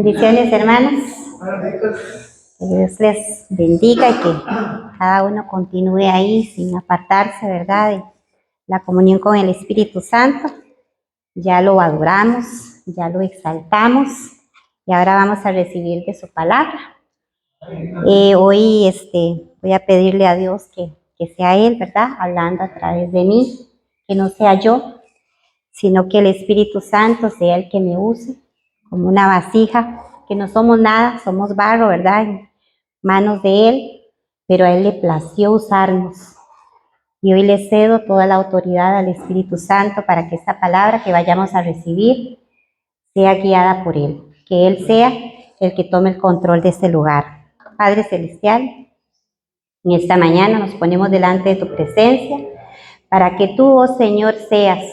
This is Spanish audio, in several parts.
Bendiciones, hermanos. Que Dios les bendiga y que cada uno continúe ahí sin apartarse, ¿verdad?, de la comunión con el Espíritu Santo. Ya lo adoramos, ya lo exaltamos y ahora vamos a recibir de su palabra. Hoy voy a pedirle a Dios que sea Él, ¿verdad?, hablando a través de mí, que no sea yo, sino que el Espíritu Santo sea el que me use como una vasija, que no somos nada, somos barro, ¿verdad?, en manos de Él, pero a Él le plació usarnos. Y hoy le cedo toda la autoridad al Espíritu Santo para que esta palabra que vayamos a recibir sea guiada por Él, que Él sea el que tome el control de este lugar. Padre Celestial, en esta mañana nos ponemos delante de tu presencia para que tú, oh Señor, seas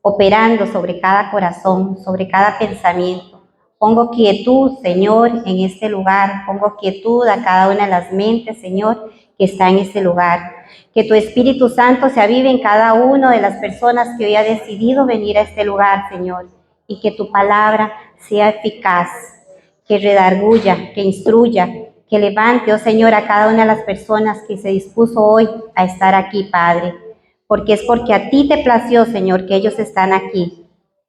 operando sobre cada corazón, sobre cada pensamiento. Pongo quietud, Señor, en este lugar. Pongo quietud a cada una de las mentes, Señor, que está en este lugar. Que tu Espíritu Santo se avive en cada una de las personas que hoy ha decidido venir a este lugar, Señor. Y que tu palabra sea eficaz, que redarguya, que instruya, que levante, oh Señor, a cada una de las personas que se dispuso hoy a estar aquí, Padre. Porque es porque a ti te plació, Señor, que ellos están aquí.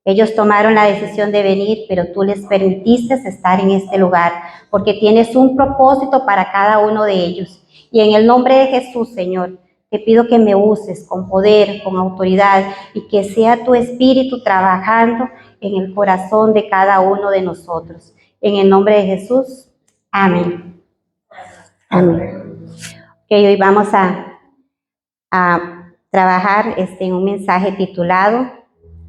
Ellos tomaron la decisión de venir, pero tú les permitiste estar en este lugar, porque tienes un propósito para cada uno de ellos. Y en el nombre de Jesús, Señor, te pido que me uses con poder, con autoridad, y que sea tu Espíritu trabajando en el corazón de cada uno de nosotros. En el nombre de Jesús, amén. Amén. Okay, hoy vamos a trabajar en un mensaje titulado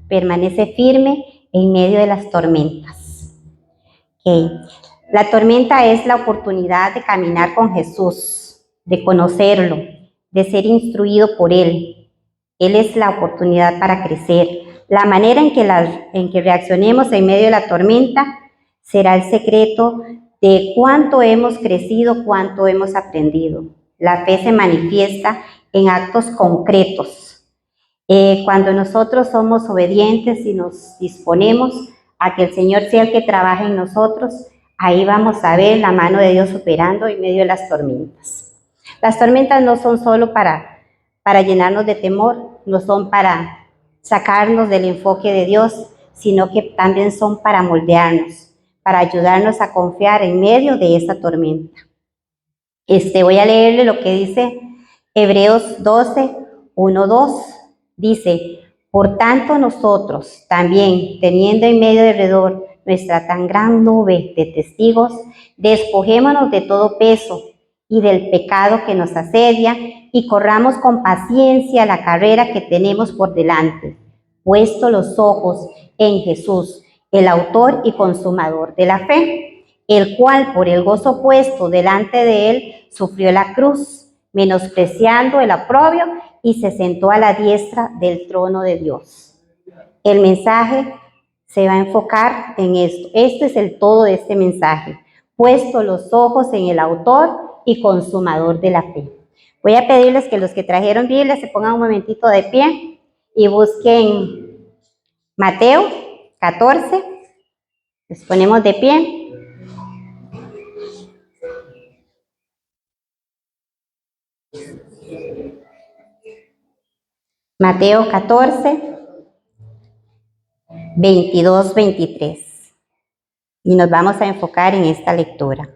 Permanece firme en medio de las tormentas. Okay. La tormenta es la oportunidad de caminar con Jesús, de conocerlo, de ser instruido por Él. Él es la oportunidad para crecer. La manera en que reaccionemos en medio de la tormenta será el secreto de cuánto hemos crecido, cuánto hemos aprendido. La fe se manifiesta en actos concretos. Cuando nosotros somos obedientes y nos disponemos a que el Señor sea el que trabaje en nosotros, ahí vamos a ver la mano de Dios operando en medio de las tormentas. Las tormentas no son solo para llenarnos de temor, no son para sacarnos del enfoque de Dios, sino que también son para moldearnos, para ayudarnos a confiar en medio de esta tormenta. Voy a leerle lo que dice Hebreos 12, 1, 2. Dice, por tanto nosotros también, teniendo en medio de alrededor nuestra tan gran nube de testigos, despojémonos de todo peso y del pecado que nos asedia y corramos con paciencia la carrera que tenemos por delante, puesto los ojos en Jesús, el autor y consumador de la fe, el cual por el gozo puesto delante de él sufrió la cruz, menospreciando el oprobio, y se sentó a la diestra del trono de Dios. El mensaje se va a enfocar en esto. Este es el todo de este mensaje. Puesto los ojos en el autor y consumador de la fe. Voy a pedirles que los que trajeron Biblia se pongan un momentito de pie y busquen Mateo 14. Nos ponemos de pie. Mateo 14, 22, 23. Y nos vamos a enfocar en esta lectura.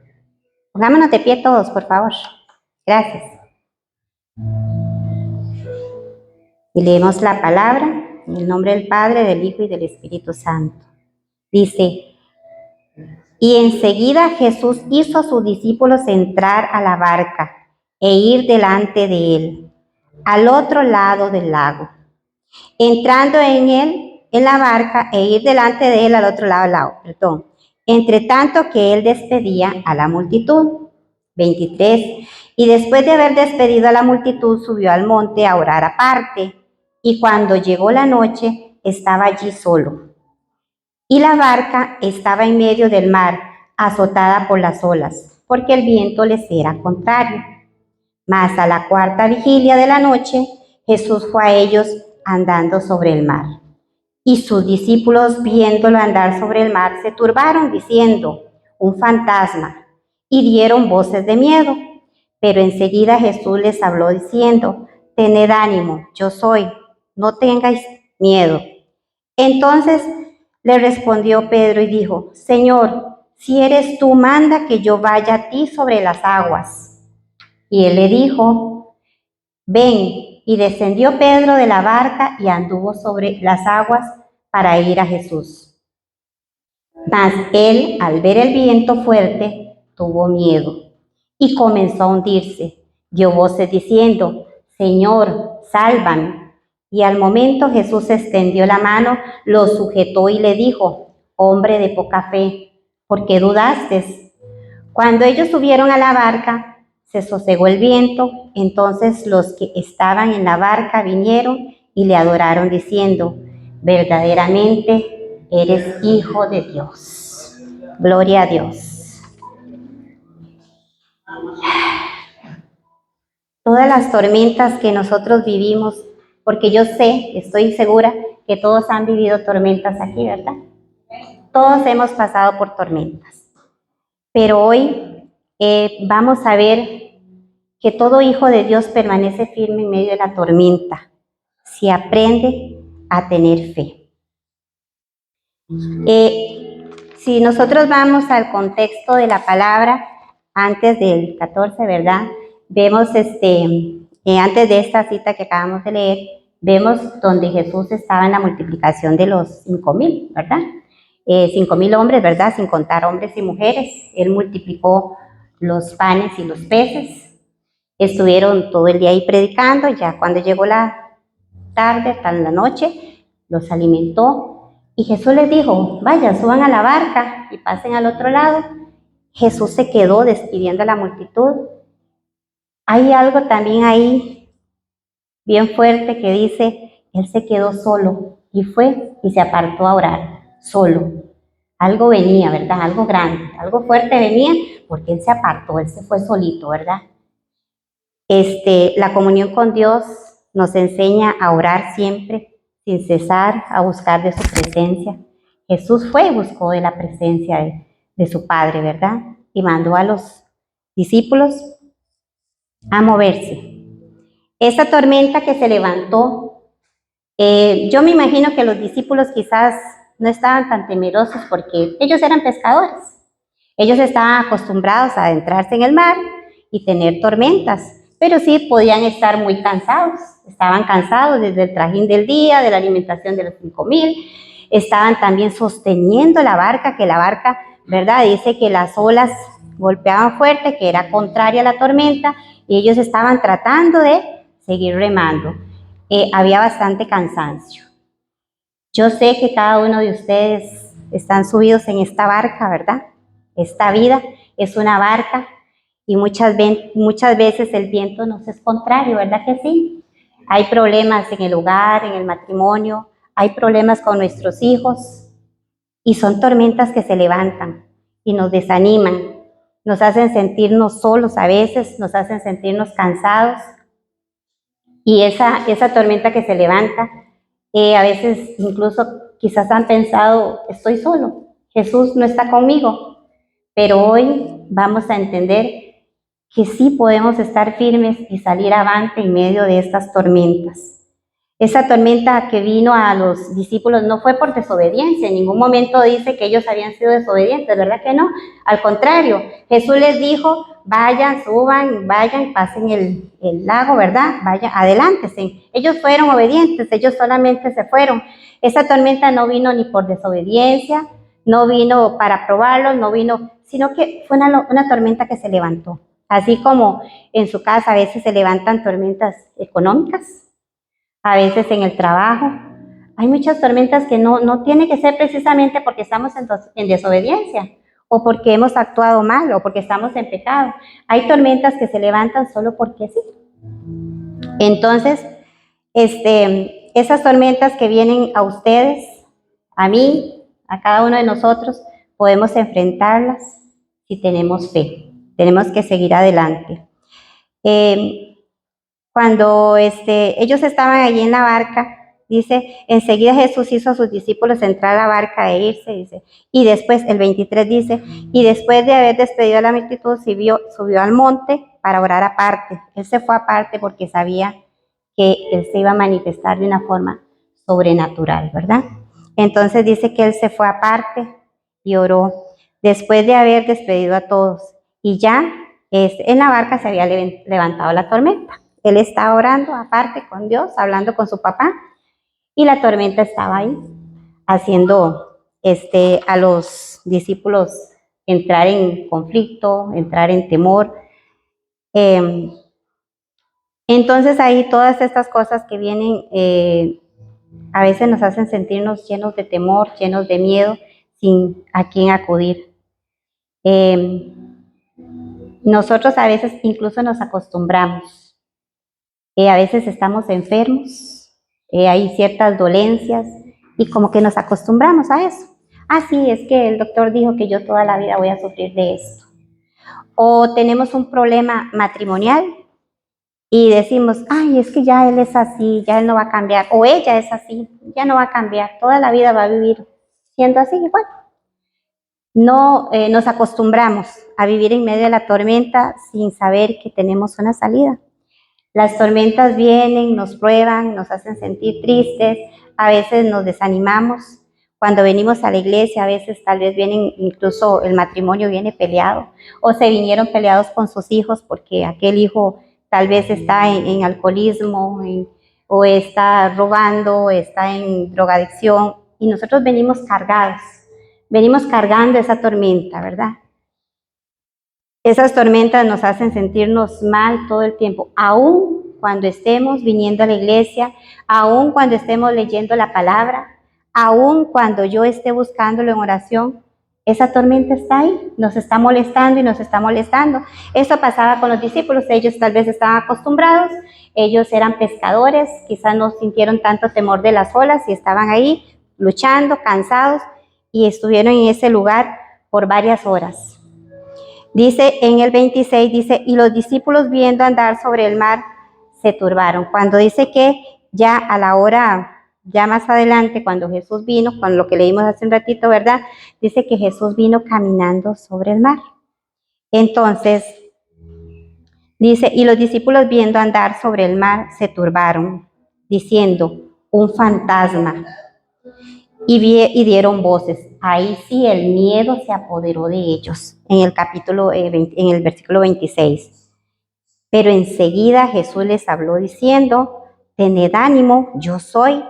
Pongámonos de pie todos, por favor. Gracias. Y leemos la palabra en el nombre del Padre, del Hijo y del Espíritu Santo. Dice, y enseguida Jesús hizo a sus discípulos entrar a la barca e ir delante de él, al otro lado del lago. Entrando en la barca e ir delante de él al otro lado del lago, entre tanto que él despedía a la multitud. 23. Y después de haber despedido a la multitud, subió al monte a orar aparte, y cuando llegó la noche, estaba allí solo. Y la barca estaba en medio del mar, azotada por las olas, porque el viento les era contrario. Mas a la cuarta vigilia de la noche, Jesús fue a ellos andando sobre el mar. Y sus discípulos, viéndolo andar sobre el mar, se turbaron, diciendo, un fantasma, y dieron voces de miedo. Pero enseguida Jesús les habló diciendo: tened ánimo, yo soy, no tengáis miedo. Entonces le respondió Pedro y dijo: Señor, si eres tú, manda que yo vaya a ti sobre las aguas. Y él le dijo: ven. Y descendió Pedro de la barca y anduvo sobre las aguas para ir a Jesús. Mas él, al ver el viento fuerte, tuvo miedo y comenzó a hundirse. Dio voces diciendo: Señor, sálvame. Y al momento Jesús extendió la mano, lo sujetó y le dijo: hombre de poca fe, ¿por qué dudaste? Cuando ellos subieron a la barca, se sosegó el viento. Entonces los que estaban en la barca vinieron y le adoraron diciendo: verdaderamente eres Hijo de Dios. Gloria a Dios. Todas las tormentas que nosotros vivimos, porque yo sé, estoy segura que todos han vivido tormentas aquí, ¿verdad? Todos hemos pasado por tormentas. Pero hoy vamos a ver que todo hijo de Dios permanece firme en medio de la tormenta, si aprende a tener fe. Si nosotros vamos al contexto de la palabra, antes del 14, ¿verdad? Vemos, antes de esta cita que acabamos de leer, vemos donde Jesús estaba en la multiplicación de los 5,000, ¿verdad? 5,000 hombres, ¿verdad? Sin contar hombres y mujeres. Él multiplicó los panes y los peces. Estuvieron todo el día ahí predicando. Ya cuando llegó la tarde, hasta la noche, los alimentó. Y Jesús les dijo: vayan, suban a la barca y pasen al otro lado. Jesús se quedó despidiendo a la multitud. Hay algo también ahí bien fuerte que dice: él se quedó solo y fue y se apartó a orar, solo. Algo venía, ¿verdad? Algo grande, algo fuerte venía, porque él se apartó, él se fue solito, ¿verdad? La comunión con Dios nos enseña a orar siempre, sin cesar, a buscar de su presencia. Jesús fue y buscó de la presencia de su Padre, ¿verdad? Y mandó a los discípulos a moverse. Esa tormenta que se levantó, yo me imagino que los discípulos quizás no estaban tan temerosos porque ellos eran pescadores. Ellos estaban acostumbrados a adentrarse en el mar y tener tormentas, pero sí podían estar muy cansados. Estaban cansados desde el trajín del día, de la alimentación de los 5,000. Estaban también sosteniendo la barca, que la barca, ¿verdad? Dice que las olas golpeaban fuerte, que era contraria a la tormenta, y ellos estaban tratando de seguir remando. Había bastante cansancio. Yo sé que cada uno de ustedes están subidos en esta barca, ¿verdad? Esta vida es una barca y muchas veces el viento nos es contrario, ¿verdad que sí? Hay problemas en el hogar, en el matrimonio, hay problemas con nuestros hijos y son tormentas que se levantan y nos desaniman, nos hacen sentirnos solos a veces, nos hacen sentirnos cansados. Y esa tormenta que se levanta, a veces incluso quizás han pensado: estoy solo, Jesús no está conmigo. Pero hoy vamos a entender que sí podemos estar firmes y salir avante en medio de estas tormentas. Esa tormenta que vino a los discípulos no fue por desobediencia, en ningún momento dice que ellos habían sido desobedientes, ¿verdad que no? Al contrario, Jesús les dijo: vayan, suban, vayan, pasen el lago, ¿verdad? Vayan, adelántense. Ellos fueron obedientes, ellos solamente se fueron. Esa tormenta no vino ni por desobediencia, no vino para probarlos, no vino, sino que fue una tormenta que se levantó. Así como en su casa a veces se levantan tormentas económicas, a veces en el trabajo. Hay muchas tormentas que no tiene que ser precisamente porque estamos en desobediencia o porque hemos actuado mal o porque estamos en pecado. Hay tormentas que se levantan solo porque sí. Entonces, esas tormentas que vienen a ustedes, a mí, a cada uno de nosotros, podemos enfrentarlas si tenemos fe. Tenemos que seguir adelante. Cuando ellos estaban allí en la barca, Dice, enseguida Jesús hizo a sus discípulos entrar a la barca e irse, dice. Y después, el 23 dice, y después de haber despedido a la multitud, subió al monte para orar aparte. Él se fue aparte porque sabía que él se iba a manifestar de una forma sobrenatural, ¿verdad? Entonces dice que él se fue aparte y oró después de haber despedido a todos. Y ya en la barca se había levantado la tormenta. Él estaba orando aparte con Dios, hablando con su papá, y la tormenta estaba ahí, haciendo a los discípulos entrar en conflicto, entrar en temor. Entonces ahí todas estas cosas que vienen a veces nos hacen sentirnos llenos de temor, llenos de miedo, sin a quién acudir. Nosotros a veces incluso nos acostumbramos. A veces estamos enfermos, hay ciertas dolencias y como que nos acostumbramos a eso. Ah, sí, es que el doctor dijo que yo toda la vida voy a sufrir de esto. O tenemos un problema matrimonial y decimos, ay, es que ya él es así, ya él no va a cambiar. O ella es así, ya no va a cambiar, toda la vida va a vivir siendo así igual. No nos acostumbramos a vivir en medio de la tormenta sin saber que tenemos una salida. Las tormentas vienen, nos prueban, nos hacen sentir tristes, a veces nos desanimamos. Cuando venimos a la iglesia, a veces tal vez vienen, incluso el matrimonio viene peleado, o se vinieron peleados con sus hijos porque aquel hijo tal vez está en alcoholismo, o está robando, o está en drogadicción, y nosotros venimos cargando esa tormenta, ¿verdad? Esas tormentas nos hacen sentirnos mal todo el tiempo, aún cuando estemos viniendo a la iglesia, aún cuando estemos leyendo la palabra, aún cuando yo esté buscándolo en oración, esa tormenta está ahí, nos está molestando y nos está molestando. Eso pasaba con los discípulos, ellos tal vez estaban acostumbrados, ellos eran pescadores, quizás no sintieron tanto temor de las olas y estaban ahí luchando, cansados, y estuvieron en ese lugar por varias horas. Dice en el 26, dice, y los discípulos viendo andar sobre el mar se turbaron. Cuando dice que ya a la hora, ya más adelante, cuando Jesús vino, con lo que leímos hace un ratito, ¿verdad? Dice que Jesús vino caminando sobre el mar. Entonces, dice, y los discípulos viendo andar sobre el mar se turbaron, diciendo, un fantasma. Y dieron voces. Ahí sí el miedo se apoderó de ellos, en el versículo 26. Pero enseguida Jesús les habló diciendo, tened ánimo, yo soy,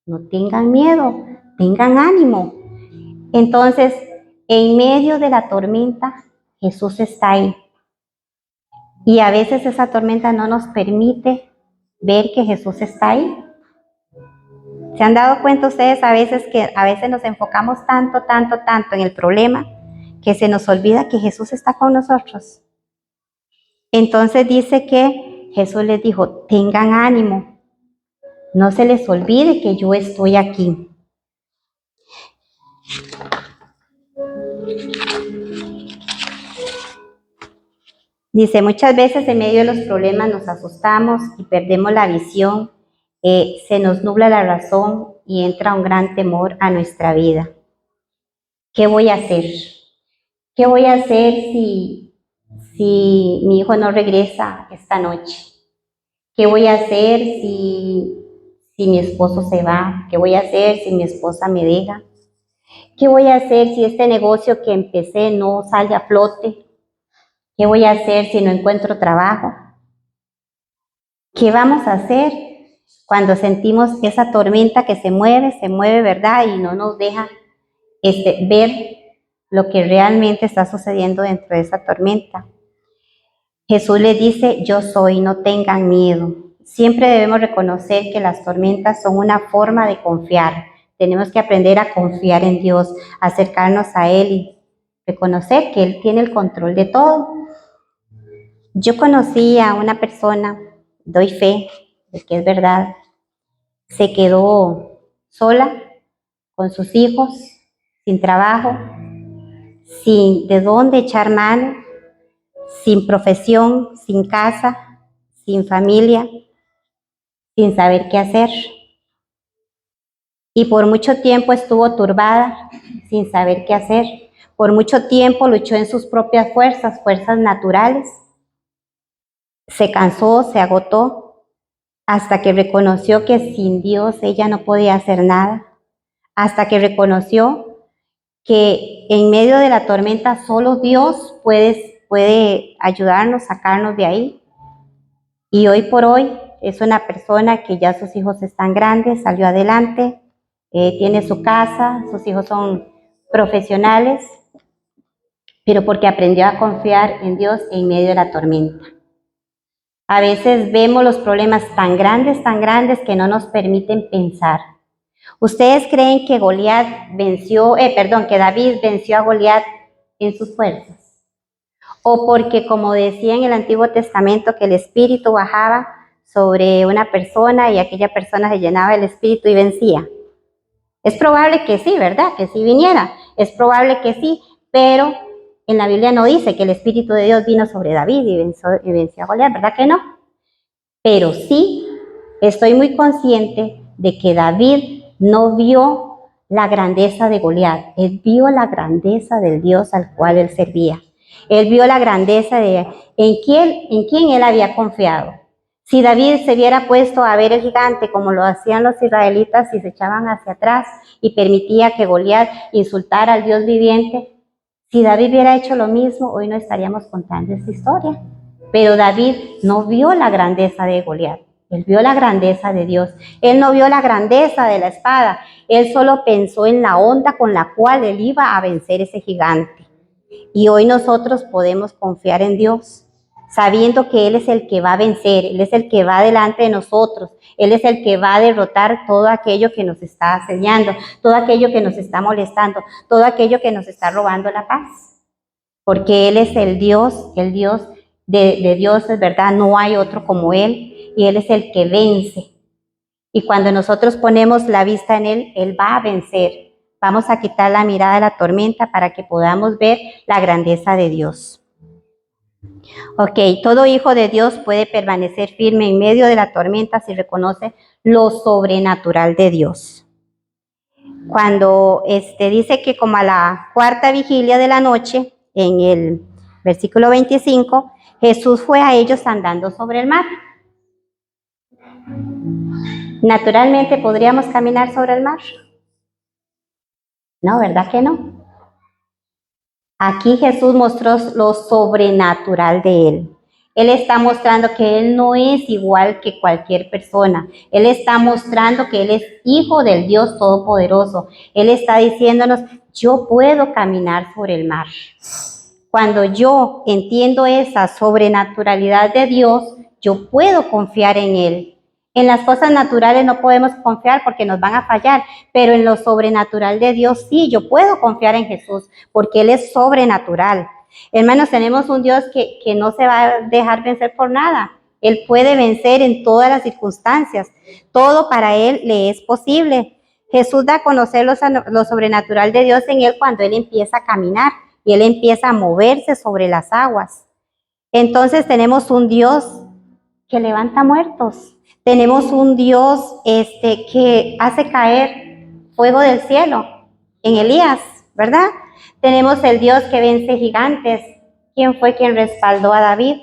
no tengan miedo, tengan ánimo. Entonces, en medio de la tormenta, Jesús está ahí. Y a veces esa tormenta no nos permite ver que Jesús está ahí. ¿Se han dado cuenta ustedes que a veces nos enfocamos tanto en el problema que se nos olvida que Jesús está con nosotros? Entonces dice que Jesús les dijo, tengan ánimo, no se les olvide que yo estoy aquí. Dice, muchas veces en medio de los problemas nos asustamos y perdemos la visión, se nos nubla la razón y entra un gran temor a nuestra vida. ¿Qué voy a hacer? ¿Qué voy a hacer si mi hijo no regresa esta noche? ¿Qué voy a hacer si mi esposo se va? ¿Qué voy a hacer si mi esposa me deja? ¿Qué voy a hacer si este negocio que empecé no sale a flote? ¿Qué voy a hacer si no encuentro trabajo? ¿Qué vamos a hacer cuando sentimos esa tormenta que se mueve, ¿verdad? Y no nos deja ver lo que realmente está sucediendo dentro de esa tormenta. Jesús les dice, yo soy, no tengan miedo. Siempre debemos reconocer que las tormentas son una forma de confiar. Tenemos que aprender a confiar en Dios, acercarnos a Él y reconocer que Él tiene el control de todo. Yo conocí a una persona, doy fe de que es verdad, se quedó sola con sus hijos, sin trabajo, sin de dónde echar mano, sin profesión, sin casa, sin familia, sin saber qué hacer. y por mucho tiempo estuvo turbada, sin saber qué hacer. Por mucho tiempo luchó en sus propias fuerzas, fuerzas naturales. Se cansó, se agotó, hasta que reconoció que sin Dios ella no podía hacer nada. Hasta que reconoció que en medio de la tormenta solo Dios puede ayudarnos, sacarnos de ahí. Y hoy por hoy es una persona que ya sus hijos están grandes, salió adelante, tiene su casa, sus hijos son profesionales, pero porque aprendió a confiar en Dios en medio de la tormenta. A veces vemos los problemas tan grandes que no nos permiten pensar. ¿Ustedes creen que que David venció a Goliat en sus fuerzas? O porque, como decía en el Antiguo Testamento, que el Espíritu bajaba sobre una persona y aquella persona se llenaba del Espíritu y vencía. Es probable que sí, ¿verdad? Que sí viniera. Es probable que sí, pero en la Biblia no dice que el Espíritu de Dios vino sobre David y venció a Goliat, ¿verdad que no? Pero sí estoy muy consciente de que David no vio la grandeza de Goliat, él vio la grandeza del Dios al cual él servía. Él vio la grandeza de en quién él había confiado. Si David se hubiera puesto a ver el gigante como lo hacían los israelitas y se echaban hacia atrás y permitía que Goliat insultara al Dios viviente, si David hubiera hecho lo mismo, hoy no estaríamos contando esta historia. Pero David no vio la grandeza de Goliat, él vio la grandeza de Dios. Él no vio la grandeza de la espada, él solo pensó en la onda con la cual él iba a vencer ese gigante. Y hoy nosotros podemos confiar en Dios, sabiendo que Él es el que va a vencer, Él es el que va delante de nosotros, Él es el que va a derrotar todo aquello que nos está asediando, todo aquello que nos está molestando, todo aquello que nos está robando la paz. Porque Él es el Dios de Dios, es verdad, no hay otro como Él, y Él es el que vence. Y cuando nosotros ponemos la vista en Él, Él va a vencer. Vamos a quitar la mirada de la tormenta para que podamos ver la grandeza de Dios. Ok, todo hijo de Dios puede permanecer firme en medio de la tormenta si reconoce lo sobrenatural de Dios. Cuando dice que como a la cuarta vigilia de la noche, en el versículo 25, Jesús fue a ellos andando sobre el mar. Naturalmente, ¿podríamos caminar sobre el mar? No, ¿verdad que no? Aquí Jesús mostró lo sobrenatural de Él. Él está mostrando que Él no es igual que cualquier persona. Él está mostrando que Él es hijo del Dios Todopoderoso. Él está diciéndonos, yo puedo caminar sobre el mar. Cuando yo entiendo esa sobrenaturalidad de Dios, yo puedo confiar en Él. En las cosas naturales no podemos confiar porque nos van a fallar, pero en lo sobrenatural de Dios sí, yo puedo confiar en Jesús porque Él es sobrenatural. Hermanos, tenemos un Dios que no se va a dejar vencer por nada. Él puede vencer en todas las circunstancias. Todo para Él le es posible. Jesús da a conocer lo sobrenatural de Dios en Él cuando Él empieza a caminar y Él empieza a moverse sobre las aguas. Entonces tenemos un Dios que levanta muertos. Tenemos un Dios que hace caer fuego del cielo en Elías, ¿verdad? Tenemos el Dios que vence gigantes. ¿Quién fue quien respaldó a David?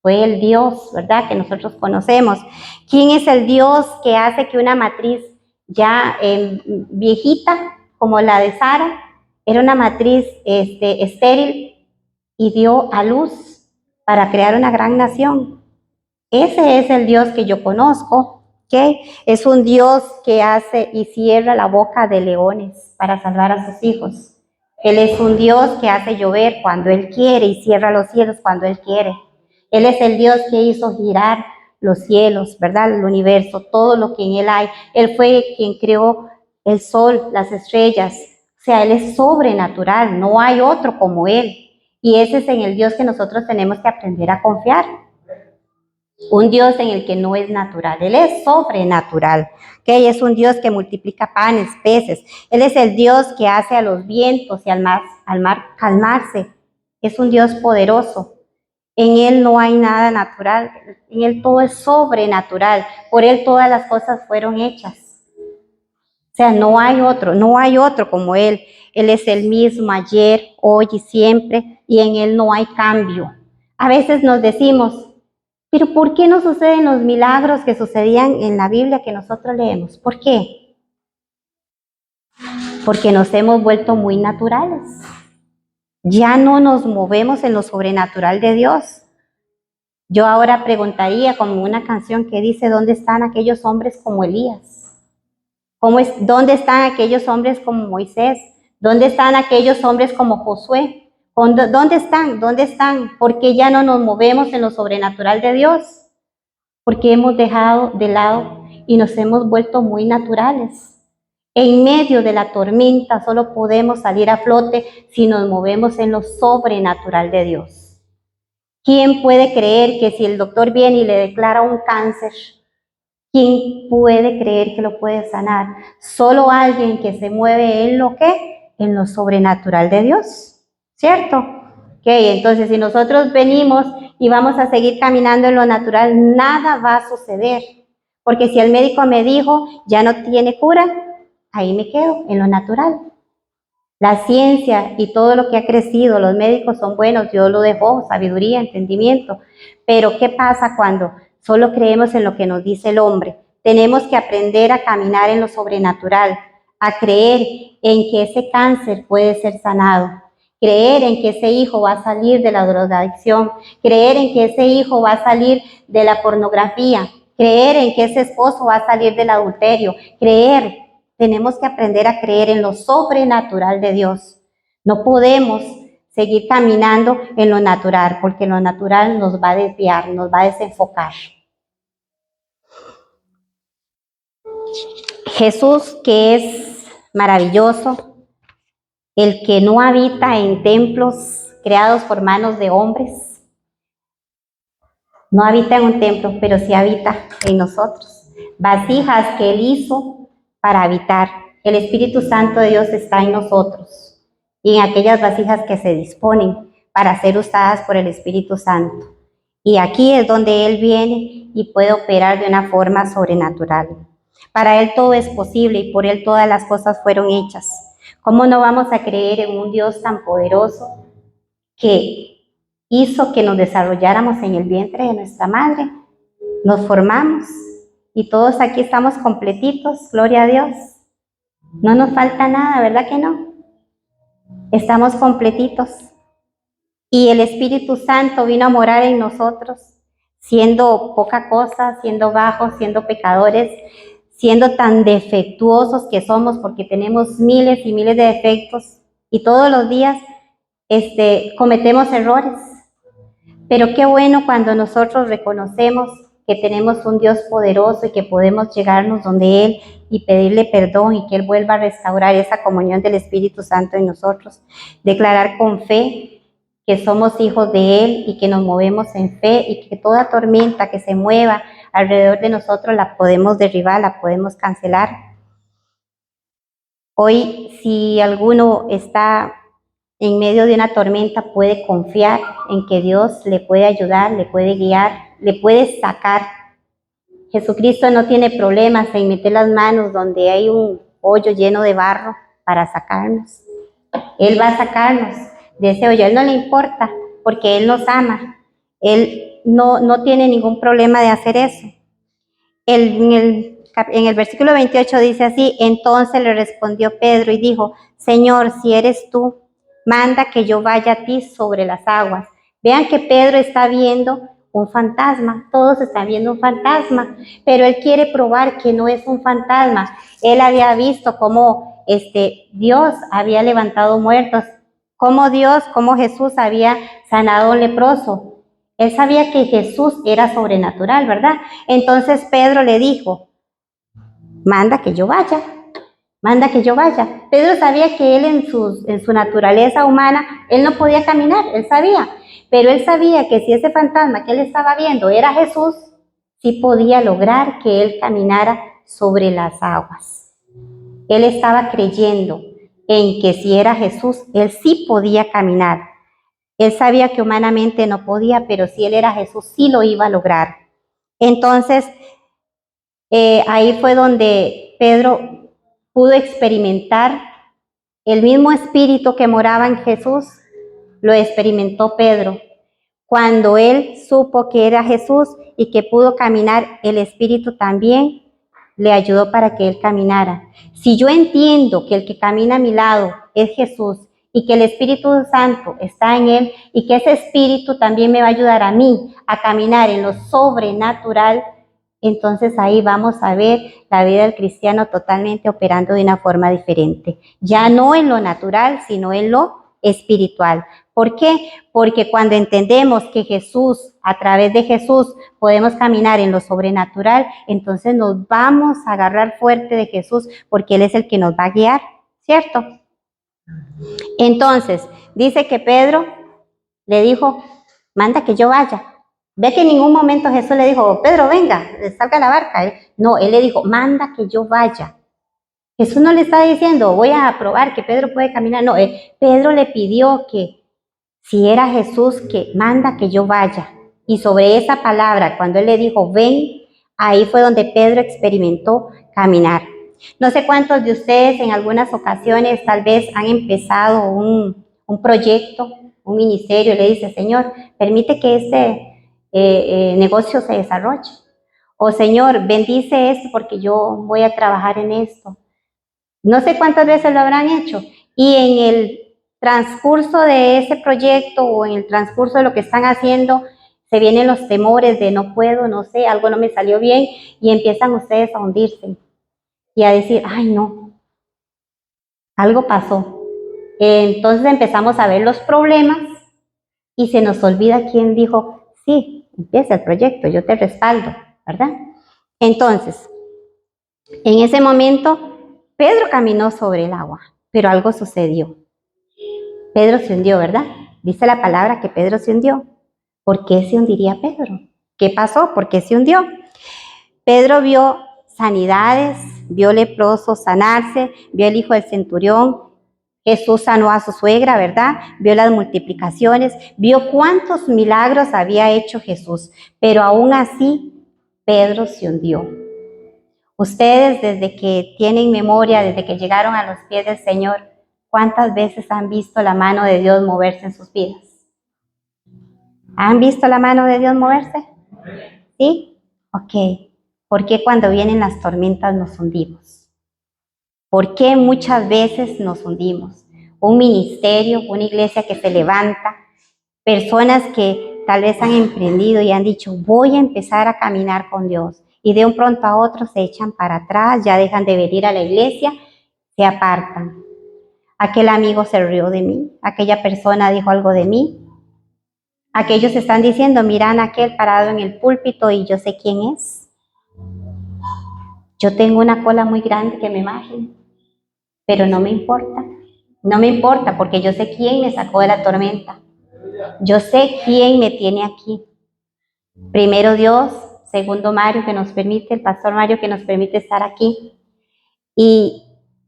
Fue el Dios, ¿verdad? Que nosotros conocemos. ¿Quién es el Dios que hace que una matriz ya viejita, como la de Sara, era una matriz estéril y dio a luz para crear una gran nación? Ese es el Dios que yo conozco, ¿ok? Es un Dios que hace y cierra la boca de leones para salvar a sus hijos. Él es un Dios que hace llover cuando Él quiere y cierra los cielos cuando Él quiere. Él es el Dios que hizo girar los cielos, ¿verdad? El universo, todo lo que en Él hay. Él fue quien creó el sol, las estrellas. O sea, Él es sobrenatural, no hay otro como Él. Y ese es en el Dios que nosotros tenemos que aprender a confiar. Un Dios en el que no es natural, Él es sobrenatural, ¿okay? Es un Dios que multiplica panes, peces, Él es el Dios que hace a los vientos y al mar calmarse, es un Dios poderoso, en Él no hay nada natural, en Él todo es sobrenatural, por Él todas las cosas fueron hechas. O sea, no hay otro como Él. Él es el mismo ayer, hoy y siempre, y en Él no hay cambio. A veces nos decimos, pero ¿por qué no suceden los milagros que sucedían en la Biblia que nosotros leemos? ¿Por qué? Porque nos hemos vuelto muy naturales. Ya no nos movemos en lo sobrenatural de Dios. Yo ahora preguntaría como una canción que dice, ¿dónde están aquellos hombres como Elías? ¿Dónde están aquellos hombres como Moisés? ¿Dónde están aquellos hombres como Josué? ¿Dónde están? ¿Dónde están? ¿Por qué ya no nos movemos en lo sobrenatural de Dios? Porque hemos dejado de lado y nos hemos vuelto muy naturales. En medio de la tormenta solo podemos salir a flote si nos movemos en lo sobrenatural de Dios. ¿Quién puede creer que si el doctor viene y le declara un cáncer, quién puede creer que lo puede sanar? Solo alguien que se mueve en lo que, en lo sobrenatural de Dios, ¿cierto? Ok, entonces si nosotros venimos y vamos a seguir caminando en lo natural, nada va a suceder. Porque si el médico me dijo, ya no tiene cura, ahí me quedo, en lo natural. La ciencia y todo lo que ha crecido, los médicos son buenos, Dios lo dejó, sabiduría, entendimiento. Pero ¿qué pasa cuando solo creemos en lo que nos dice el hombre? Tenemos que aprender a caminar en lo sobrenatural, a creer en que ese cáncer puede ser sanado, creer en que ese hijo va a salir de la drogadicción, creer en que ese hijo va a salir de la pornografía, creer en que ese esposo va a salir del adulterio, creer. Tenemos que aprender a creer en lo sobrenatural de Dios. No podemos seguir caminando en lo natural, porque lo natural nos va a desviar, nos va a desenfocar. Jesús, que es maravilloso, el que no habita en templos creados por manos de hombres, no habita en un templo, pero sí habita en nosotros. Vasijas que Él hizo para habitar. El Espíritu Santo de Dios está en nosotros y en aquellas vasijas que se disponen para ser usadas por el Espíritu Santo. Y aquí es donde Él viene y puede operar de una forma sobrenatural. Para Él todo es posible y por Él todas las cosas fueron hechas. ¿Cómo no vamos a creer en un Dios tan poderoso que hizo que nos desarrolláramos en el vientre de nuestra madre? Nos formamos y todos aquí estamos completitos, gloria a Dios. No nos falta nada, ¿verdad que no? Estamos completitos. Y el Espíritu Santo vino a morar en nosotros, siendo poca cosa, siendo bajos, siendo pecadores, siendo tan defectuosos que somos, porque tenemos miles y miles de defectos y todos los días cometemos errores. Pero qué bueno cuando nosotros reconocemos que tenemos un Dios poderoso y que podemos llegarnos donde Él y pedirle perdón y que Él vuelva a restaurar esa comunión del Espíritu Santo en nosotros. Declarar con fe que somos hijos de Él y que nos movemos en fe y que toda tormenta que se mueva alrededor de nosotros la podemos derribar, la podemos cancelar. Hoy, si alguno está en medio de una tormenta, puede confiar en que Dios le puede ayudar, le puede guiar, le puede sacar. Jesucristo no tiene problemas en meter las manos donde hay un hoyo lleno de barro para sacarnos. Él va a sacarnos de ese hoyo. A Él no le importa porque Él nos ama. Él no tiene ningún problema de hacer eso. En el versículo 28 dice así: entonces le respondió Pedro y dijo, Señor, si eres tú, manda que yo vaya a ti sobre las aguas. Vean que Pedro está viendo un fantasma, todos están viendo un fantasma, pero él quiere probar que no es un fantasma. Él había visto cómo Dios había levantado muertos, cómo Jesús había sanado a un leproso. Él sabía que Jesús era sobrenatural, ¿verdad? Entonces Pedro le dijo, manda que yo vaya. Manda que yo vaya. Pedro sabía que él en su naturaleza humana, él no podía caminar, él sabía. Pero él sabía que si ese fantasma que él estaba viendo era Jesús, sí podía lograr que él caminara sobre las aguas. Él estaba creyendo en que si era Jesús, él sí podía caminar. Él sabía que humanamente no podía, pero si él era Jesús, sí lo iba a lograr. Entonces, ahí fue donde Pedro pudo experimentar el mismo espíritu que moraba en Jesús, lo experimentó Pedro. Cuando él supo que era Jesús y que pudo caminar, el espíritu también le ayudó para que él caminara. Si yo entiendo que el que camina a mi lado es Jesús y que el Espíritu Santo está en él y que ese espíritu también me va a ayudar a mí a caminar en lo sobrenatural, entonces ahí vamos a ver la vida del cristiano totalmente operando de una forma diferente. Ya no en lo natural, sino en lo espiritual. ¿Por qué? Porque cuando entendemos que Jesús, a través de Jesús, podemos caminar en lo sobrenatural, entonces nos vamos a agarrar fuerte de Jesús porque Él es el que nos va a guiar, ¿cierto? Entonces, dice que Pedro le dijo, manda que yo vaya. Ve que en ningún momento Jesús le dijo, Pedro, venga, salga a la barca. No, Él le dijo, manda que yo vaya. Jesús no le está diciendo, voy a probar que Pedro puede caminar. No, Pedro le pidió que si era Jesús que manda que yo vaya. Y sobre esa palabra, cuando Él le dijo, ven, ahí fue donde Pedro experimentó caminar. No sé cuántos de ustedes en algunas ocasiones tal vez han empezado un proyecto, un ministerio, y le dice, Señor, permite que este negocio se desarrolle. O Señor, bendice esto porque yo voy a trabajar en esto. No sé cuántas veces lo habrán hecho. Y en el transcurso de ese proyecto o en el transcurso de lo que están haciendo, se vienen los temores de no puedo, no sé, algo no me salió bien y empiezan ustedes a hundirse y a decir, ay no, algo pasó. Entonces empezamos a ver los problemas y se nos olvida quién dijo, sí, empieza el proyecto, yo te respaldo, ¿verdad? Entonces, en ese momento, Pedro caminó sobre el agua, pero algo sucedió. Pedro se hundió, ¿verdad? Dice la palabra que Pedro se hundió. ¿Por qué se hundiría Pedro? ¿Qué pasó? ¿Por qué se hundió? Pedro vio sanidades, vio leprosos sanarse, vio el hijo del centurión, Jesús sanó a su suegra, ¿verdad? Vio las multiplicaciones, vio cuántos milagros había hecho Jesús, pero aún así Pedro se hundió. Ustedes desde que tienen memoria, desde que llegaron a los pies del Señor, ¿cuántas veces han visto la mano de Dios moverse en sus vidas? ¿Han visto la mano de Dios moverse? ¿Sí? Ok. ¿Por qué cuando vienen las tormentas nos hundimos? ¿Por qué muchas veces nos hundimos? Un ministerio, una iglesia que se levanta, personas que tal vez han emprendido y han dicho, voy a empezar a caminar con Dios. Y de un pronto a otro se echan para atrás, ya dejan de venir a la iglesia, se apartan. Aquel amigo se rió de mí, aquella persona dijo algo de mí. Aquellos están diciendo, miran a aquel parado en el púlpito y yo sé quién es. Yo tengo una cola muy grande que me imagino, pero no me importa. No me importa porque yo sé quién me sacó de la tormenta. Yo sé quién me tiene aquí. Primero Dios, segundo Mario que nos permite, el pastor Mario que nos permite estar aquí. Y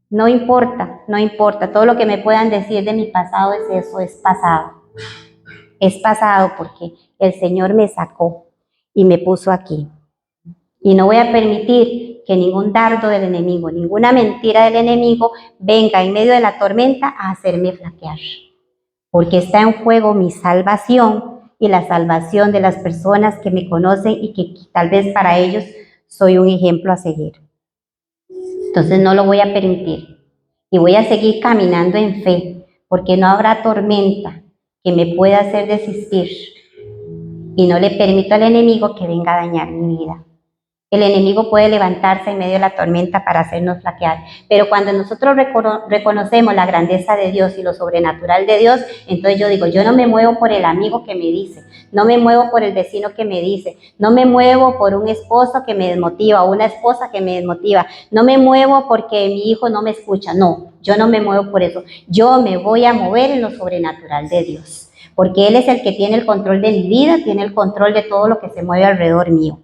no importa, no importa, todo lo que me puedan decir de mi pasado es eso, es pasado. Es pasado porque el Señor me sacó y me puso aquí. Y no voy a permitir que ningún dardo del enemigo, ninguna mentira del enemigo venga en medio de la tormenta a hacerme flaquear. Porque está en juego mi salvación y la salvación de las personas que me conocen y que tal vez para ellos soy un ejemplo a seguir. Entonces no lo voy a permitir. Y voy a seguir caminando en fe, porque no habrá tormenta que me pueda hacer desistir. Y no le permito al enemigo que venga a dañar mi vida. El enemigo puede levantarse en medio de la tormenta para hacernos flaquear, pero cuando nosotros reconocemos la grandeza de Dios y lo sobrenatural de Dios, entonces yo digo, yo no me muevo por el amigo que me dice, no me muevo por el vecino que me dice, no me muevo por un esposo que me desmotiva o una esposa que me desmotiva, no me muevo porque mi hijo no me escucha, no, yo no me muevo por eso, yo me voy a mover en lo sobrenatural de Dios, porque Él es el que tiene el control de mi vida, tiene el control de todo lo que se mueve alrededor mío.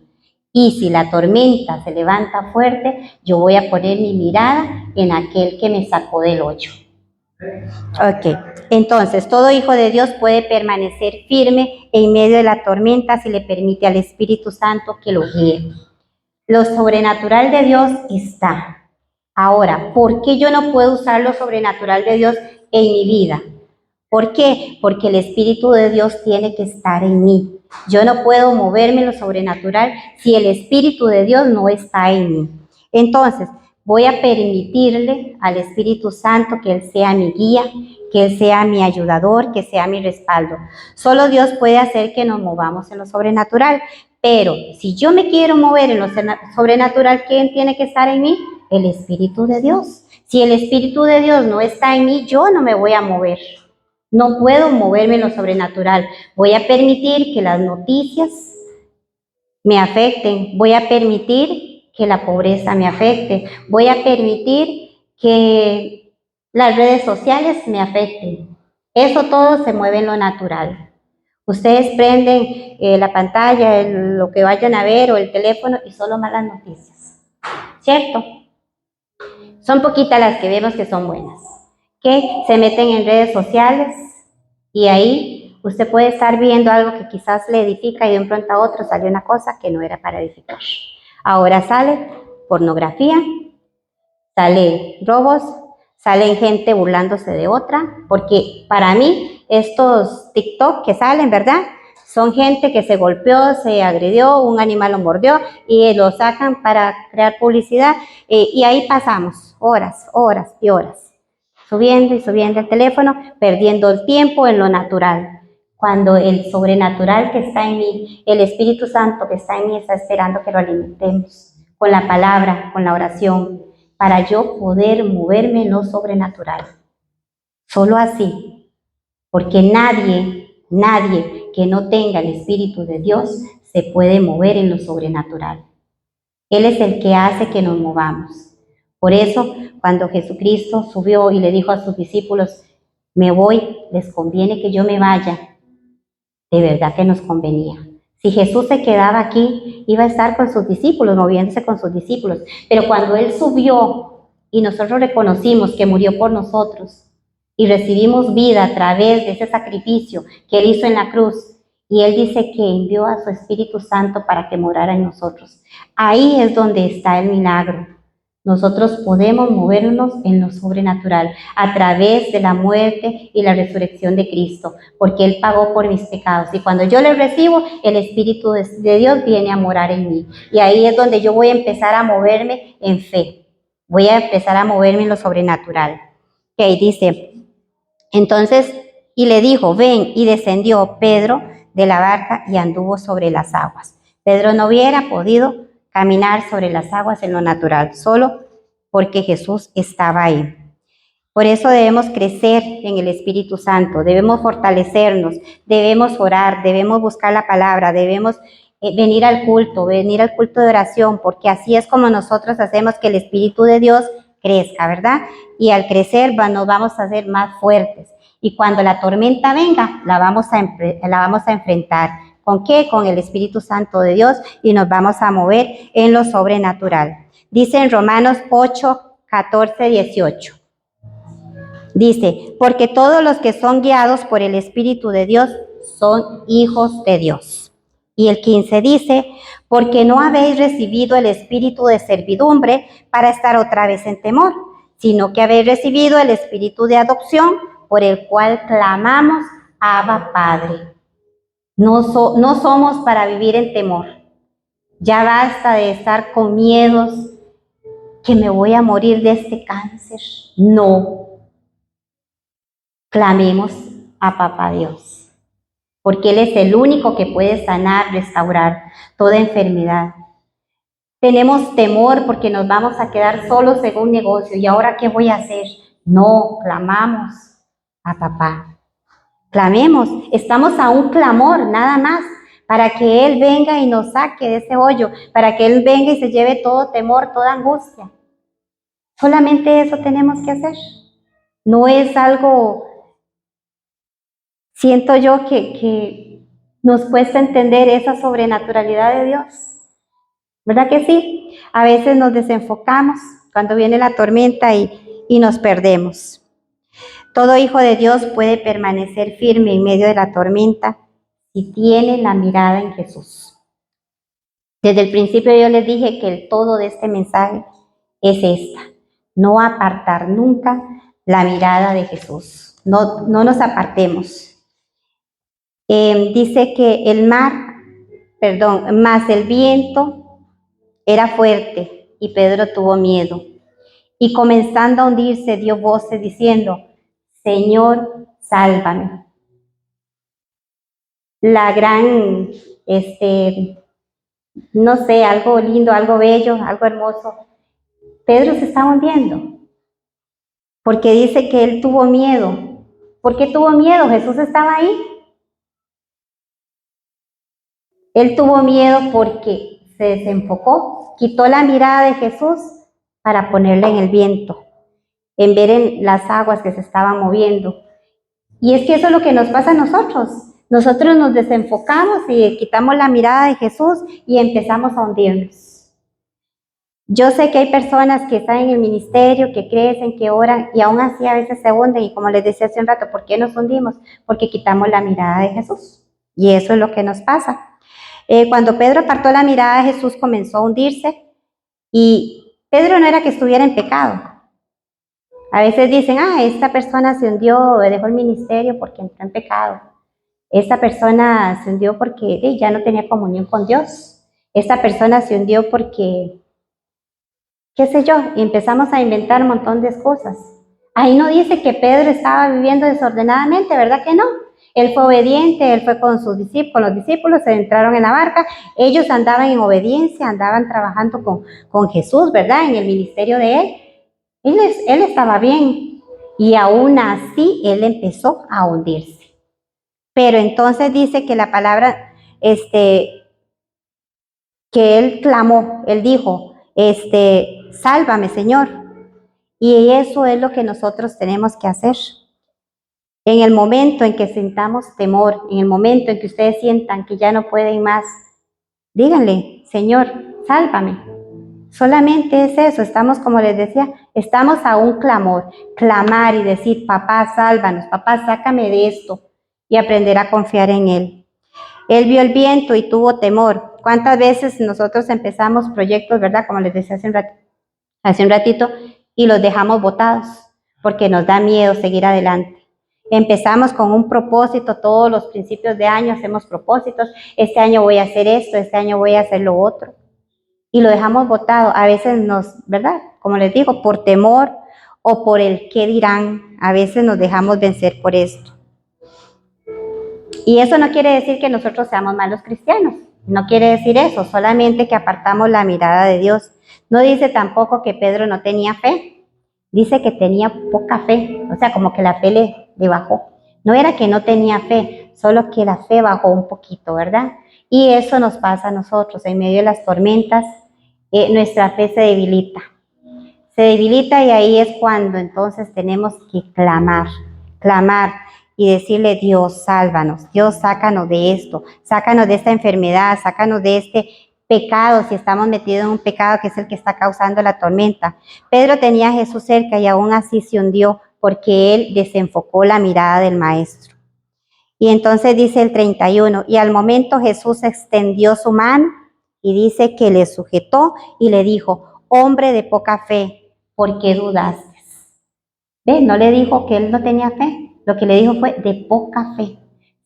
Y si la tormenta se levanta fuerte, yo voy a poner mi mirada en aquel que me sacó del hoyo. Ok, entonces todo hijo de Dios puede permanecer firme en medio de la tormenta si le permite al Espíritu Santo que lo guíe. Lo sobrenatural de Dios está. Ahora, ¿por qué yo no puedo usar lo sobrenatural de Dios en mi vida? ¿Por qué? Porque el Espíritu de Dios tiene que estar en mí. Yo no puedo moverme en lo sobrenatural si el Espíritu de Dios no está en mí. Entonces, voy a permitirle al Espíritu Santo que Él sea mi guía, que Él sea mi ayudador, que sea mi respaldo. Solo Dios puede hacer que nos movamos en lo sobrenatural. Pero si yo me quiero mover en lo sobrenatural, ¿quién tiene que estar en mí? El Espíritu de Dios. Si el Espíritu de Dios no está en mí, yo no me voy a mover. No puedo moverme en lo sobrenatural. Voy a permitir que las noticias me afecten. Voy a permitir que la pobreza me afecte. Voy a permitir que las redes sociales me afecten. Eso todo se mueve en lo natural. Ustedes prenden la pantalla, lo que vayan a ver o el teléfono y solo malas noticias. ¿Cierto? Son poquitas las que vemos que son buenas. Que se meten en redes sociales y ahí usted puede estar viendo algo que quizás le edifica y de un pronto a otro sale una cosa que no era para edificar. Ahora sale pornografía, sale robos, salen gente burlándose de otra, porque para mí estos TikTok que salen, ¿verdad? Son gente que se golpeó, se agredió, un animal lo mordió y lo sacan para crear publicidad y ahí pasamos horas, horas y horas, subiendo y subiendo el teléfono, perdiendo el tiempo en lo natural, cuando el sobrenatural que está en mí, el Espíritu Santo que está en mí está esperando que lo alimentemos con la palabra, con la oración, para yo poder moverme en lo sobrenatural. Solo así, porque nadie que no tenga el Espíritu de Dios se puede mover en lo sobrenatural. Él es el que hace que nos movamos. Por eso, cuando Jesucristo subió y le dijo a sus discípulos, me voy, les conviene que yo me vaya, de verdad que nos convenía. Si Jesús se quedaba aquí, iba a estar con sus discípulos, moviéndose con sus discípulos. Pero cuando Él subió y nosotros reconocimos que murió por nosotros y recibimos vida a través de ese sacrificio que Él hizo en la cruz, y Él dice que envió a su Espíritu Santo para que morara en nosotros. Ahí es donde está el milagro. Nosotros podemos movernos en lo sobrenatural a través de la muerte y la resurrección de Cristo, porque Él pagó por mis pecados. Y cuando yo le recibo, el Espíritu de Dios viene a morar en mí. Y ahí es donde yo voy a empezar a moverme en fe. Voy a empezar a moverme en lo sobrenatural. Que ahí dice, entonces, y le dijo, ven, y descendió Pedro de la barca y anduvo sobre las aguas. Pedro no hubiera podido caminar sobre las aguas en lo natural, solo porque Jesús estaba ahí. Por eso debemos crecer en el Espíritu Santo, debemos fortalecernos, debemos orar, debemos buscar la palabra, debemos venir al culto de oración, porque así es como nosotros hacemos que el Espíritu de Dios crezca, ¿verdad? Y al crecer nos vamos a hacer más fuertes. Y cuando la tormenta venga, la vamos a enfrentar. ¿Con qué? Con el Espíritu Santo de Dios y nos vamos a mover en lo sobrenatural. Dice en Romanos 8, 14, 18. Dice, porque todos los que son guiados por el Espíritu de Dios son hijos de Dios. Y el 15 dice, porque no habéis recibido el espíritu de servidumbre para estar otra vez en temor, sino que habéis recibido el espíritu de adopción por el cual clamamos, Abba Padre. No somos para vivir en temor. Ya basta de estar con miedos, que me voy a morir de este cáncer. No. Clamemos a Papá Dios, porque Él es el único que puede sanar, restaurar toda enfermedad. Tenemos temor porque nos vamos a quedar solos en un negocio. ¿Y ahora qué voy a hacer? No, clamamos a Papá. Clamemos, estamos a un clamor nada más para que Él venga y nos saque de ese hoyo, para que Él venga y se lleve todo temor, toda angustia. Solamente eso tenemos que hacer. No es algo, siento yo que nos cuesta entender esa sobrenaturalidad de Dios. ¿Verdad que sí? A veces nos desenfocamos cuando viene la tormenta y nos perdemos. Todo hijo de Dios puede permanecer firme en medio de la tormenta si tiene la mirada en Jesús. Desde el principio yo les dije que el todo de este mensaje es esta. no apartar nunca la mirada de Jesús. No nos apartemos. Dice que más el viento era fuerte y Pedro tuvo miedo. Y comenzando a hundirse, dio voces diciendo, Señor, sálvame. La gran, no sé, algo lindo, algo bello, algo hermoso. Pedro se está hundiendo, porque dice que él tuvo miedo. ¿Por qué tuvo miedo? Jesús estaba ahí. Él tuvo miedo porque se desenfocó, quitó la mirada de Jesús para ponerla en el viento, en ver en las aguas que se estaban moviendo. Y es que eso es lo que nos pasa a nosotros. Nosotros nos desenfocamos y quitamos la mirada de Jesús y empezamos a hundirnos. Yo sé que hay personas que están en el ministerio, que crecen, que oran y aún así a veces se hunden. Y como les decía hace un rato, ¿por qué nos hundimos? Porque quitamos la mirada de Jesús. Y eso es lo que nos pasa. Cuando Pedro apartó la mirada de Jesús, comenzó a hundirse. Y Pedro no era que estuviera en pecado. A veces dicen, esta persona se hundió, dejó el ministerio porque entró en pecado. Esta persona se hundió porque ya no tenía comunión con Dios. Esta persona se hundió porque, qué sé yo, y empezamos a inventar un montón de cosas. Ahí no dice que Pedro estaba viviendo desordenadamente, ¿verdad que no? Él fue obediente, él fue con sus discípulos, los discípulos se entraron en la barca, ellos andaban en obediencia, andaban trabajando con Jesús, ¿verdad? En el ministerio de él. Él estaba bien y aún así él empezó a hundirse. Pero entonces dice que la palabra, que él clamó, él dijo, sálvame, Señor. Y eso es lo que nosotros tenemos que hacer. En el momento en que sintamos temor, en el momento en que ustedes sientan que ya no pueden más, díganle, Señor, sálvame. Solamente es eso, estamos, como les decía, estamos a un clamor, clamar y decir, papá, sálvanos, papá, sácame de esto y aprender a confiar en Él. Él vio el viento y tuvo temor. ¿Cuántas veces nosotros empezamos proyectos, verdad? Como les decía hace un ratito, y los dejamos botados porque nos da miedo seguir adelante. Empezamos con un propósito, todos los principios de año hacemos propósitos, este año voy a hacer esto, este año voy a hacer lo otro. Y lo dejamos botado. A veces ¿verdad? Como les digo, por temor o por el qué dirán, a veces nos dejamos vencer por esto. Y eso no quiere decir que nosotros seamos malos cristianos, no quiere decir eso, solamente que apartamos la mirada de Dios. No dice tampoco que Pedro no tenía fe, dice que tenía poca fe, o sea, como que la fe le bajó. No era que no tenía fe, solo que la fe bajó un poquito, ¿verdad? Y eso nos pasa a nosotros, en medio de las tormentas, nuestra fe se debilita. Se debilita y ahí es cuando entonces tenemos que clamar y decirle, Dios, sálvanos, Dios, sácanos de esto, sácanos de esta enfermedad, sácanos de este pecado, si estamos metidos en un pecado que es el que está causando la tormenta. Pedro tenía a Jesús cerca y aún así se hundió porque él desenfocó la mirada del maestro. Y entonces dice el 31, y al momento Jesús extendió su mano y dice que le sujetó y le dijo, hombre de poca fe, ¿por qué dudaste? ¿Ves? No le dijo que él no tenía fe, lo que le dijo fue de poca fe.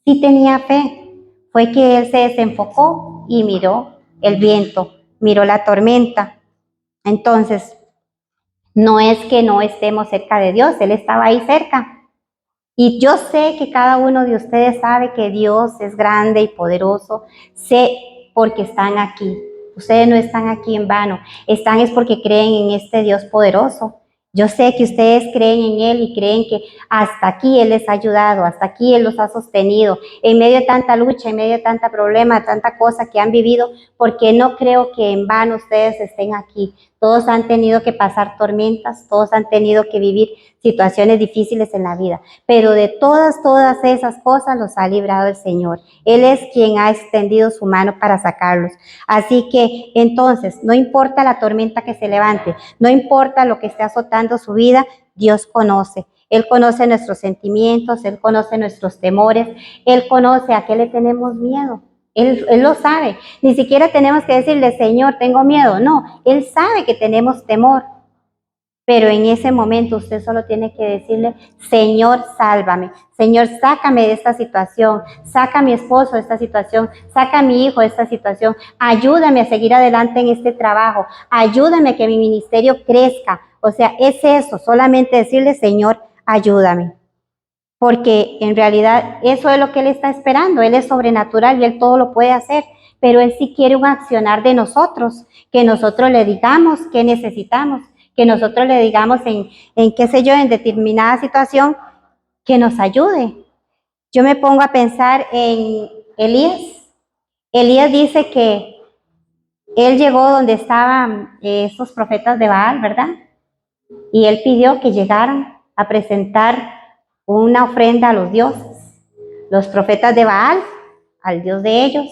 Sí tenía fe, fue que él se desenfocó y miró el viento, miró la tormenta. Entonces, no es que no estemos cerca de Dios, Él estaba ahí cerca. Y yo sé que cada uno de ustedes sabe que Dios es grande y poderoso. Sé porque están aquí. Ustedes no están aquí en vano. Están es porque creen en este Dios poderoso. Yo sé que ustedes creen en Él y creen que hasta aquí Él les ha ayudado, hasta aquí Él los ha sostenido, en medio de tanta lucha, en medio de tanta problema, tanta cosa que han vivido, porque no creo que en vano ustedes estén aquí. Todos han tenido que pasar tormentas, todos han tenido que vivir situaciones difíciles en la vida, pero de todas esas cosas los ha librado el Señor. Él es quien ha extendido su mano para sacarlos. Así que entonces, no importa la tormenta que se levante, no importa lo que esté azotando su vida, Dios conoce. Él conoce nuestros sentimientos, Él conoce nuestros temores, Él conoce a qué le tenemos miedo. Él lo sabe. Ni siquiera tenemos que decirle, Señor, tengo miedo. No, Él sabe que tenemos temor. Pero en ese momento usted solo tiene que decirle, Señor, sálvame. Señor, sácame de esta situación. Saca a mi esposo de esta situación. Saca a mi hijo de esta situación. Ayúdame a seguir adelante en este trabajo. Ayúdame a que mi ministerio crezca. O sea, es eso, solamente decirle, Señor, ayúdame. Porque en realidad eso es lo que Él está esperando. Él es sobrenatural y Él todo lo puede hacer. Pero Él sí quiere un accionar de nosotros. Que nosotros le digamos qué necesitamos. Que nosotros le digamos en qué sé yo, en determinada situación, que nos ayude. Yo me pongo a pensar en Elías. Elías dice que él llegó donde estaban estos profetas de Baal, ¿verdad? Y él pidió que llegaran a presentar una ofrenda a los dioses. Los profetas de Baal, al dios de ellos.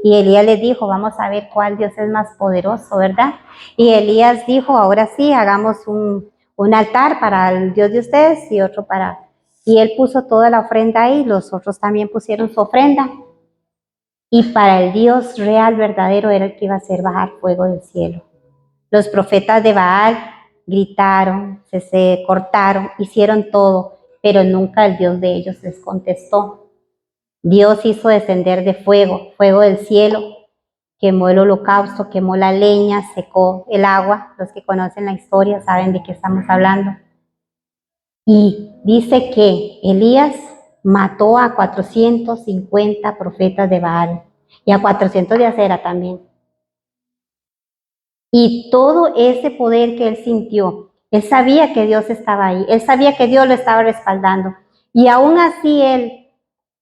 Y Elías les dijo, vamos a ver cuál Dios es más poderoso, ¿verdad? Y Elías dijo, ahora sí, hagamos un altar para el Dios de ustedes y otro para... Y él puso toda la ofrenda ahí, los otros también pusieron su ofrenda. Y para el Dios real, verdadero, era el que iba a hacer bajar fuego del cielo. Los profetas de Baal gritaron, se cortaron, hicieron todo, pero nunca el Dios de ellos les contestó. Dios hizo descender de fuego, fuego del cielo, quemó el holocausto, quemó la leña, secó el agua. Los que conocen la historia saben de qué estamos hablando. Y dice que Elías mató a 450 profetas de Baal y a 400 de Acera también. Y todo ese poder que él sintió, él sabía que Dios estaba ahí, él sabía que Dios lo estaba respaldando. Y aún así él,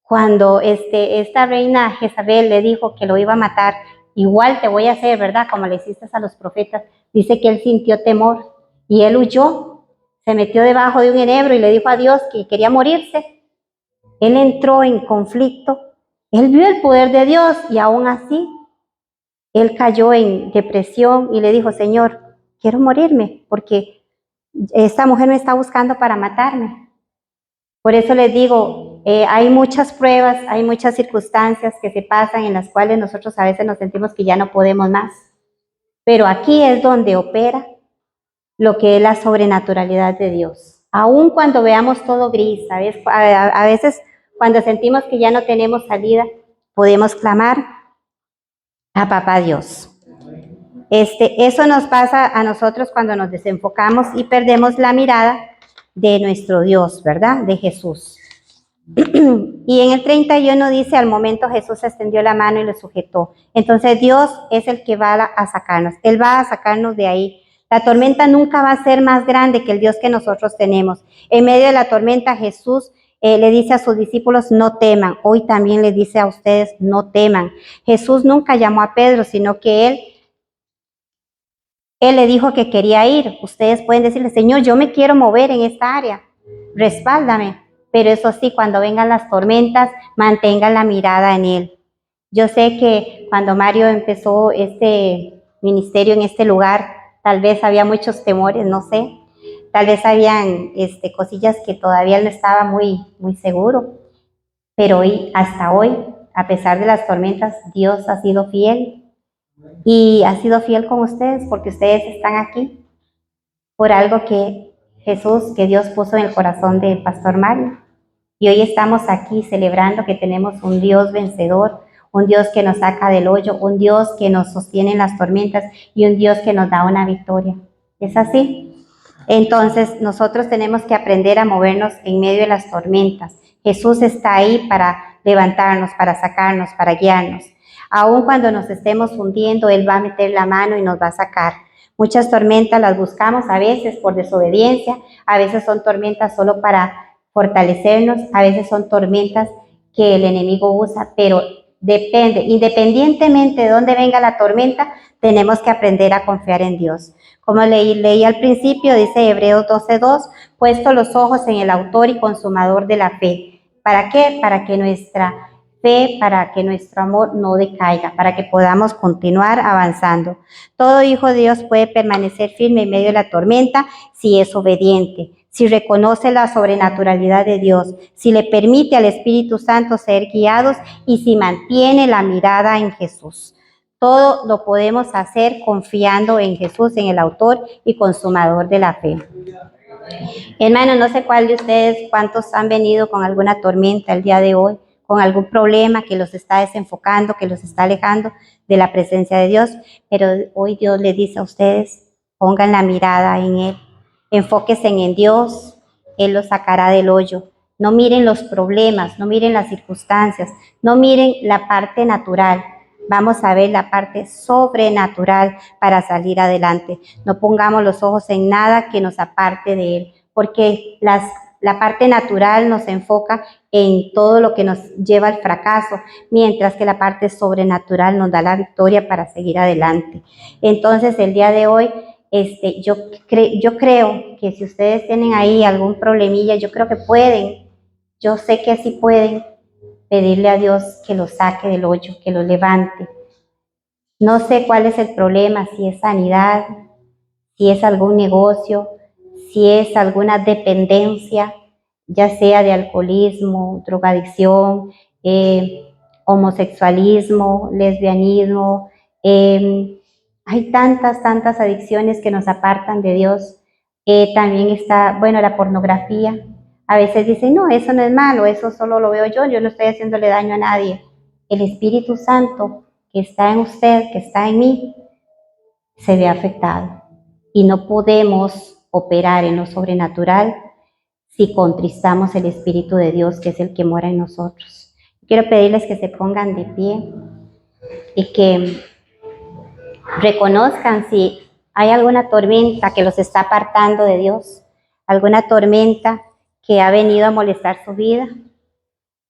cuando esta reina Jezabel le dijo que lo iba a matar, igual te voy a hacer, ¿verdad? Como le hiciste a los profetas, dice que él sintió temor y él huyó, se metió debajo de un enebro y le dijo a Dios que quería morirse. Él entró en conflicto, él vio el poder de Dios y aún así él cayó en depresión y le dijo, Señor, quiero morirme porque esta mujer me está buscando para matarme. Por eso les digo, hay muchas pruebas, hay muchas circunstancias que se pasan en las cuales nosotros a veces nos sentimos que ya no podemos más. Pero aquí es donde opera lo que es la sobrenaturalidad de Dios. Aun cuando veamos todo gris, a veces cuando sentimos que ya no tenemos salida, podemos clamar a Papá Dios. Eso nos pasa a nosotros cuando nos desenfocamos y perdemos la mirada de nuestro Dios, ¿verdad? De Jesús. Y en el 31 dice, al momento Jesús extendió la mano y lo sujetó. Entonces Dios es el que va a sacarnos. Él va a sacarnos de ahí. La tormenta nunca va a ser más grande que el Dios que nosotros tenemos. En medio de la tormenta Jesús le dice a sus discípulos, no teman. Hoy también les dice a ustedes, no teman. Jesús nunca llamó a Pedro, sino que él le dijo que quería ir. Ustedes pueden decirle, Señor, yo me quiero mover en esta área. Respáldame. Pero eso sí, cuando vengan las tormentas, mantengan la mirada en Él. Yo sé que cuando Mario empezó este ministerio en este lugar, tal vez había muchos temores, no sé. Tal vez habían cosillas que todavía él no estaba muy seguro. Pero hoy, hasta hoy, a pesar de las tormentas, Dios ha sido fiel. Y ha sido fiel con ustedes porque ustedes están aquí por algo que Dios puso en el corazón del pastor Mario. Y hoy estamos aquí celebrando que tenemos un Dios vencedor, un Dios que nos saca del hoyo, un Dios que nos sostiene en las tormentas y un Dios que nos da una victoria. ¿Es así? Entonces nosotros tenemos que aprender a movernos en medio de las tormentas. Jesús está ahí para levantarnos, para sacarnos, para guiarnos. Aun cuando nos estemos hundiendo, Él va a meter la mano y nos va a sacar. Muchas tormentas las buscamos a veces por desobediencia, a veces son tormentas solo para fortalecernos, a veces son tormentas que el enemigo usa, pero depende, independientemente de dónde venga la tormenta, tenemos que aprender a confiar en Dios. Como leí al principio, dice Hebreos 12:2, puesto los ojos en el autor y consumador de la fe. ¿Para qué? Para que nuestra fe, para que nuestro amor no decaiga, para que podamos continuar avanzando. Todo hijo de Dios puede permanecer firme en medio de la tormenta si es obediente, si reconoce la sobrenaturalidad de Dios, si le permite al Espíritu Santo ser guiados y si mantiene la mirada en Jesús. Todo lo podemos hacer confiando en Jesús, en el autor y consumador de la fe. Hermano, no sé cuál de ustedes, cuántos han venido con alguna tormenta el día de hoy, con algún problema que los está desenfocando, que los está alejando de la presencia de Dios, pero hoy Dios les dice a ustedes, pongan la mirada en Él, enfóquense en Dios, Él los sacará del hoyo. No miren los problemas, no miren las circunstancias, no miren la parte natural. Vamos a ver la parte sobrenatural para salir adelante. No pongamos los ojos en nada que nos aparte de Él, porque la parte natural nos enfoca en todo lo que nos lleva al fracaso, mientras que la parte sobrenatural nos da la victoria para seguir adelante. Entonces, el día de hoy, yo creo que si ustedes tienen ahí algún problemilla, yo creo que pueden, yo sé que sí pueden pedirle a Dios que los saque del hoyo, que los levante. No sé cuál es el problema, si es sanidad, si es algún negocio, si es alguna dependencia, ya sea de alcoholismo, drogadicción, homosexualismo, lesbianismo. Hay tantas adicciones que nos apartan de Dios. También está, bueno, la pornografía. A veces dicen, no, eso no es malo, eso solo lo veo yo no estoy haciéndole daño a nadie. El Espíritu Santo que está en usted, que está en mí, se ve afectado. Y no podemos operar en lo sobrenatural si contristamos el Espíritu de Dios, que es el que mora en nosotros. Quiero pedirles que se pongan de pie y que reconozcan si hay alguna tormenta que los está apartando de Dios, alguna tormenta que ha venido a molestar su vida,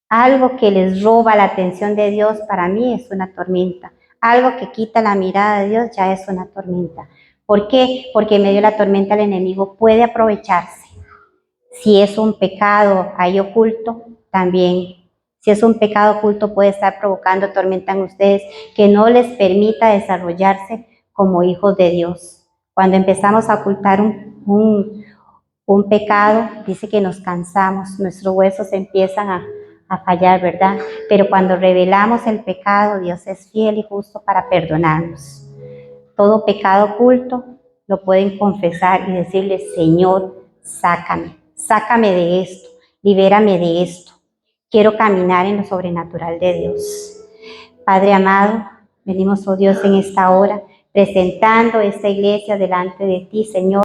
algo que les roba la atención de Dios. Para mí es una tormenta. Algo que quita la mirada de Dios ya es una tormenta. ¿Por qué? Porque en medio de la tormenta el enemigo puede aprovecharse. Si es un pecado ahí oculto, también. Si es un pecado oculto, puede estar provocando tormenta en ustedes que no les permita desarrollarse como hijos de Dios. Cuando empezamos a ocultar un pecado, dice que nos cansamos, nuestros huesos empiezan a fallar, ¿verdad? Pero cuando revelamos el pecado, Dios es fiel y justo para perdonarnos. Todo pecado oculto lo pueden confesar y decirle, Señor, sácame de esto, libérame de esto. Quiero caminar en lo sobrenatural de Dios. Padre amado, venimos, oh Dios, en esta hora, presentando esta iglesia delante de ti, Señor.